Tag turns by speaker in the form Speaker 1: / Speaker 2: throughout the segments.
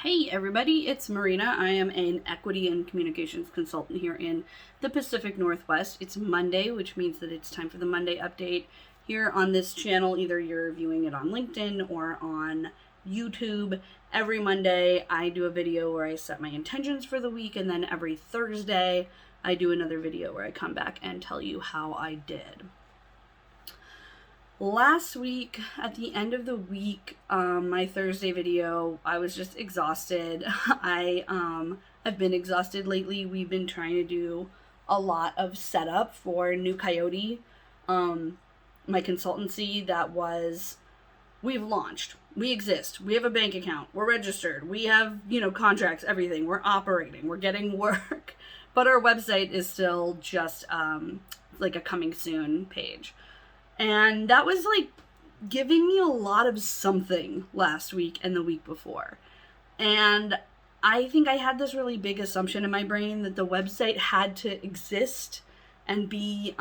Speaker 1: Hey everybody, it's Marina. I am an equity and communications consultant here in the Pacific Northwest. It's Monday, which means that it's time for the Monday update here on this channel. Either you're viewing it on LinkedIn or on YouTube. Every Monday I do a video where I set my intentions for the week, and then every Thursday I do another video where I come back and tell you how I did. Last week, at the end of the week, my Thursday video, I was just exhausted. I've been exhausted lately. We've been trying to do a lot of setup for New Coyote, my consultancy we've launched. We exist. We have a bank account. We're registered. We have, contracts, everything. We're operating. We're getting work. But our website is still just like a coming soon page. And that was giving me a lot of something last week and the week before. And I think I had this really big assumption in my brain that the website had to exist and be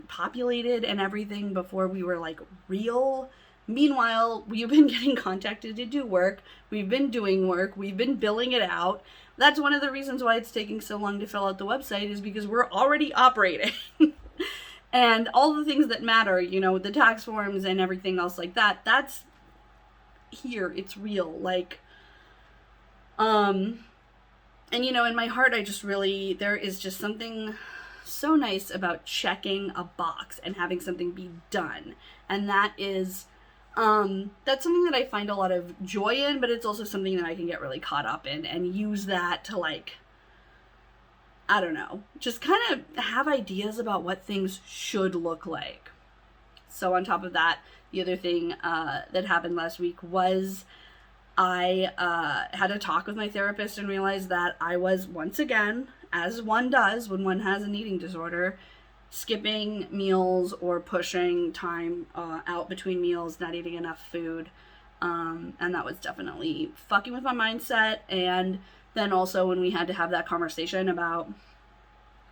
Speaker 1: populated and everything before we were real. Meanwhile, we've been getting contacted to do work. We've been doing work. We've been billing it out. That's one of the reasons why it's taking so long to fill out the website, is because we're already operating. And all the things that matter, the tax forms and everything else like that, that's here. It's real. And in my heart, there is just something so nice about checking a box and having something be done. And that is, that's something that I find a lot of joy in, but it's also something that I can get really caught up in and use that to I don't know, just kind of have ideas about what things should look like. So on top of that, the other thing that happened last week was I had a talk with my therapist and realized that I was, once again, as one does when one has an eating disorder, skipping meals or pushing time out between meals, not eating enough food. And that was definitely fucking with my mindset. And then also when we had to have that conversation about,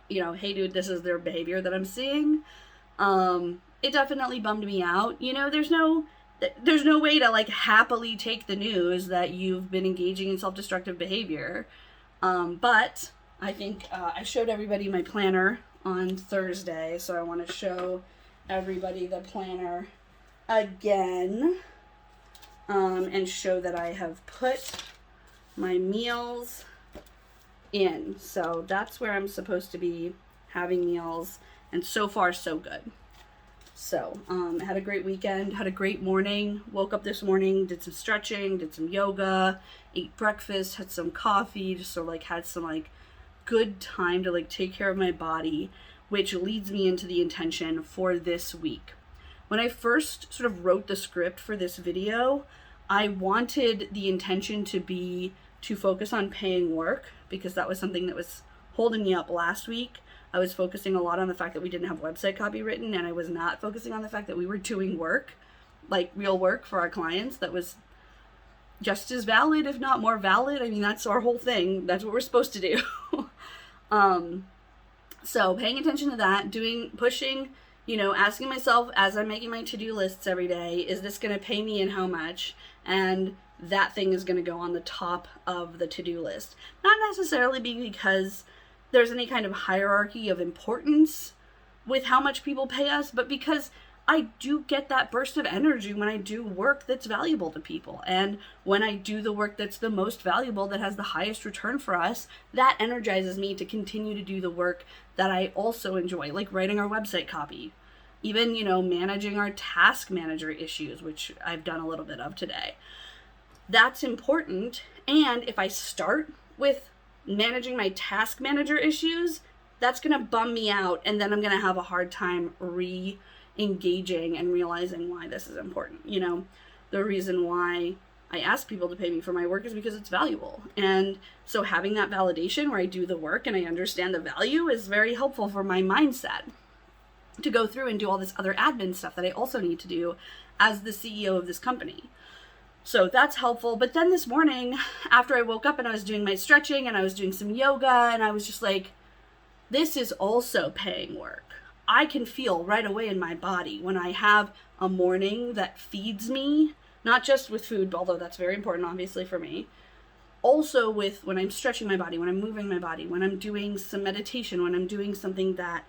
Speaker 1: hey dude, this is their behavior that I'm seeing, it definitely bummed me out. There's no way to happily take the news that you've been engaging in self-destructive behavior. But I think I showed everybody my planner on Thursday, so I want to show everybody the planner again, and show that I have put my meals in. So that's where I'm supposed to be having meals, and so far so good. So had a great weekend, had a great morning, woke up this morning, did some stretching, did some yoga, ate breakfast, had some coffee, just sort of had some good time to take care of my body, which leads me into the intention for this week. When I first sort of wrote the script for this video, I wanted the intention to be to focus on paying work, because that was something that was holding me up last week. I was focusing a lot on the fact that we didn't have website copy written, and I was not focusing on the fact that we were doing work, real work for our clients that was just as valid, if not more valid. I mean, that's our whole thing. That's what we're supposed to do. So paying attention to that, pushing, asking myself as I'm making my to-do lists every day, is this going to pay me and how much? And that thing is going to go on the top of the to-do list. Not necessarily because there's any kind of hierarchy of importance with how much people pay us, but because I do get that burst of energy when I do work that's valuable to people. And when I do the work that's the most valuable, that has the highest return for us, that energizes me to continue to do the work that I also enjoy, like writing our website copy. Even, managing our task manager issues, which I've done a little bit of today. That's important. And if I start with managing my task manager issues, that's going to bum me out. And then I'm going to have a hard time re-engaging and realizing why this is important. The reason why I ask people to pay me for my work is because it's valuable. And so having that validation where I do the work and I understand the value is very helpful for my mindset to go through and do all this other admin stuff that I also need to do as the CEO of this company. So that's helpful. But then this morning, after I woke up and I was doing my stretching and I was doing some yoga, and I was just this is also paying work. I can feel right away in my body when I have a morning that feeds me, not just with food, although that's very important, obviously, for me, also with when I'm stretching my body, when I'm moving my body, when I'm doing some meditation, when I'm doing something that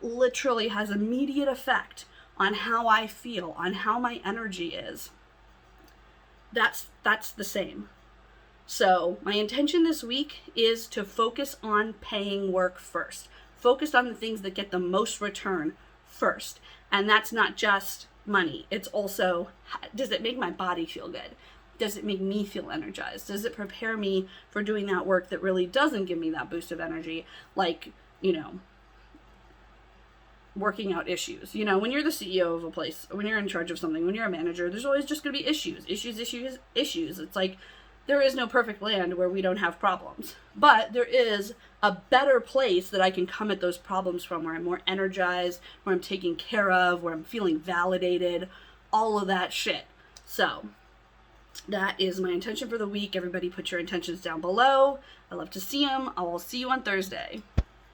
Speaker 1: literally has immediate effect on how I feel, on how my energy is, that's the same. So my intention this week is to focus on paying work first. Focus on the things that get the most return first. And that's not just money. It's also, does it make my body feel good? Does it make me feel energized? Does it prepare me for doing that work that really doesn't give me that boost of energy? Like, working out issues. When you're the CEO of a place, when you're in charge of something, when you're a manager, there's always just going to be issues. It's like, there is no perfect land where we don't have problems. But there is a better place that I can come at those problems from, where I'm more energized, where I'm taken care of, where I'm feeling validated, all of that shit. So that is my intention for the week. Everybody put your intentions down below. I love to see them. I will see you on Thursday.